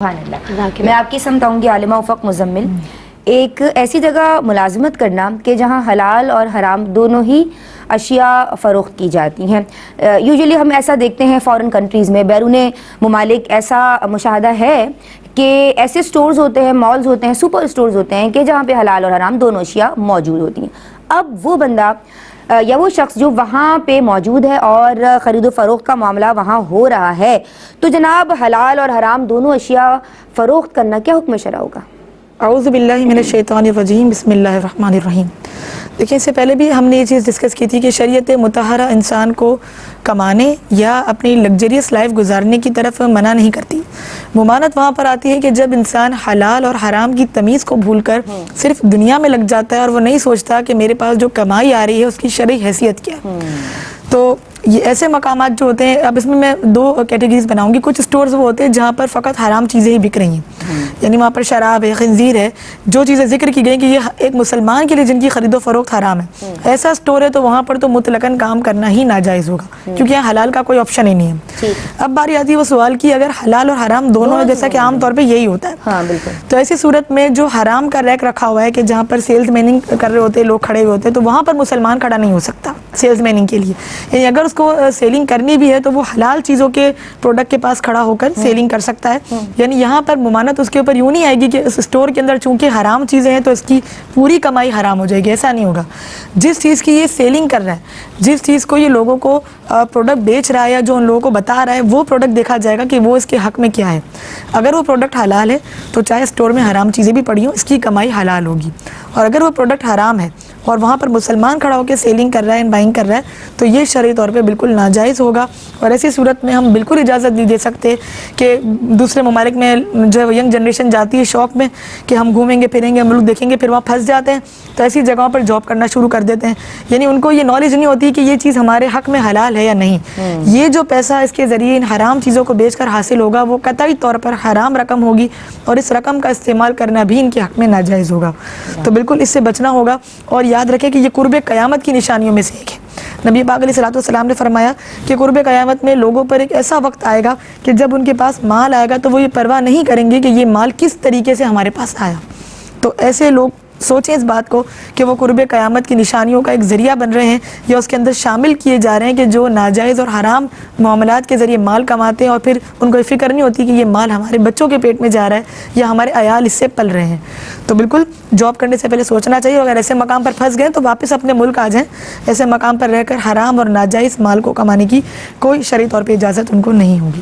سبحان اللہ۔ میں آپ کی سمجھاؤں گی عالمہ افق مزمل، ایک ایسی جگہ ملازمت کرنا کہ جہاں حلال اور حرام دونوں ہی اشیاء فروخت کی جاتی ہیں۔ یوزلی ہم ایسا دیکھتے ہیں فورن کنٹریز میں، بیرون ممالک ایسا مشاہدہ ہے کہ ایسے سٹورز ہوتے ہیں، مالز ہوتے ہیں، سپر سٹورز ہوتے ہیں کہ جہاں پہ حلال اور حرام دونوں اشیاء موجود ہوتی ہیں۔ اب وہ بندہ یا وہ شخص جو وہاں پہ موجود ہے اور خرید و فروخت کا معاملہ وہاں ہو رہا ہے، تو جناب حلال اور حرام دونوں اشیاء فروخت کرنا کیا حکم شرع ہوگا؟ اعوذ باللہ من الشیطان الرجیم، بسم اللہ الرحمن الرحیم۔ دیکھیں، اس سے پہلے بھی ہم نے یہ چیز ڈسکس کی تھی کہ شریعت مطہرہ انسان کو کمانے یا اپنی لگزریس لائف گزارنے کی طرف منع نہیں کرتی۔ ممانعت وہاں پر آتی ہے کہ جب انسان حلال اور حرام کی تمیز کو بھول کر صرف دنیا میں لگ جاتا ہے اور وہ نہیں سوچتا کہ میرے پاس جو کمائی آ رہی ہے اس کی شرعی حیثیت کیا ہے۔ تو یہ ایسے مقامات جو ہوتے ہیں، اب اس میں دو کیٹیگریز بناؤں گی۔ کچھ سٹورز وہ ہوتے ہیں جہاں پر فقط حرام چیزیں ہی بک رہی ہیں، یعنی وہاں پر شراب ہے، خنزیر ہے، جو چیزیں ذکر کی گئی کہ یہ ایک مسلمان کے لیے جن کی خرید و فروخت حرام ہے، ایسا سٹور ہے تو وہاں پر تو مطلقاً کام کرنا ہی ناجائز ہوگا، کیونکہ یہاں حلال کا کوئی آپشن ہی نہیں ہے۔ اب باری آتی ہے وہ سوال کی، اگر حلال اور حرام دونوں ہے، جیسا کہ عام طور پہ یہی ہوتا ہے، تو ایسی صورت میں جو حرام کا ریک رکھا ہوا ہے کہ جہاں پر سیلز میننگ کر رہے ہوتے ہیں لوگ کھڑے ہوئے ہوتے ہیں، تو وہاں پر مسلمان کھڑا نہیں ہو سکتا سیلز میننگ کے لیے، یعنی اگر اس کو سیلنگ کرنی بھی ہے تو وہ حلال چیزوں کے پروڈکٹ کے پاس کھڑا ہو کر سیلنگ کر سکتا ہے۔ یعنی یہاں پر ممانعت اس کے اوپر یوں نہیں آئے گی کہ اس اسٹور کے اندر چونکہ حرام چیزیں ہیں تو اس کی پوری کمائی حرام ہو جائے گی، ایسا نہیں ہوگا۔ جس چیز کی یہ سیلنگ کر رہا ہے، جس چیز کو یہ لوگوں کو پروڈکٹ بیچ رہا ہے یا جو ان لوگوں کو بتا رہا ہے، وہ پروڈکٹ دیکھا جائے گا کہ وہ اس کے حق میں کیا ہے۔ اگر وہ پروڈکٹ حلال ہے تو چاہے اسٹور میں حرام چیزیں بھی پڑی ہوں، اس کی کمائی حلال ہوگی، اور اگر وہ پروڈکٹ حرام ہے اور وہاں پر مسلمان کھڑا ہو کے سیلنگ کر رہا ہے، بائنگ کر رہا ہے، تو یہ شرعی طور پہ بالکل ناجائز ہوگا۔ اور ایسی صورت میں ہم بالکل اجازت نہیں دے سکتے کہ دوسرے ممالک میں جو ینگ جنریشن جاتی ہے شوق میں کہ ہم گھومیں گے پھریں گے، ملک دیکھیں گے، پھر وہاں پھنس جاتے ہیں تو ایسی جگہوں پر جاب کرنا شروع کر دیتے ہیں، یعنی ان کو یہ نالج نہیں ہوتی کہ یہ چیز ہمارے حق میں حلال ہے یا نہیں۔ یہ جو پیسہ اس کے ذریعے ان حرام چیزوں کو بیچ کر حاصل ہوگا وہ قطعی طور پر حرام رقم ہوگی، اور اس رقم کا استعمال کرنا بھی ان کے حق میں ناجائز ہوگا۔ تو بالکل اس سے بچنا ہوگا، اور یاد رکھیں کہ یہ قرب قیامت کی نشانیوں میں سے ایک ہے۔ نبی پاک علیہ الصلوۃ والسلام نے فرمایا کہ قرب قیامت میں لوگوں پر ایک ایسا وقت آئے گا کہ جب ان کے پاس مال آئے گا تو وہ یہ پرواہ نہیں کریں گے کہ یہ مال کس طریقے سے ہمارے پاس آیا۔ تو ایسے لوگ سوچیں اس بات کو کہ وہ قرب قیامت کی نشانیوں کا ایک ذریعہ بن رہے ہیں یا اس کے اندر شامل کیے جا رہے ہیں کہ جو ناجائز اور حرام معاملات کے ذریعے مال کماتے ہیں، اور پھر ان کو فکر نہیں ہوتی کہ یہ مال ہمارے بچوں کے پیٹ میں جا رہا ہے یا ہمارے عیال اس سے پل رہے ہیں۔ تو بالکل جاب کرنے سے پہلے سوچنا چاہیے، اگر ایسے مقام پر پھنس گئے تو واپس اپنے ملک آ جائیں۔ ایسے مقام پر رہ کر حرام اور ناجائز مال کو کمانے کی کوئی شرعی طور پہ اجازت ان کو نہیں ہوگی۔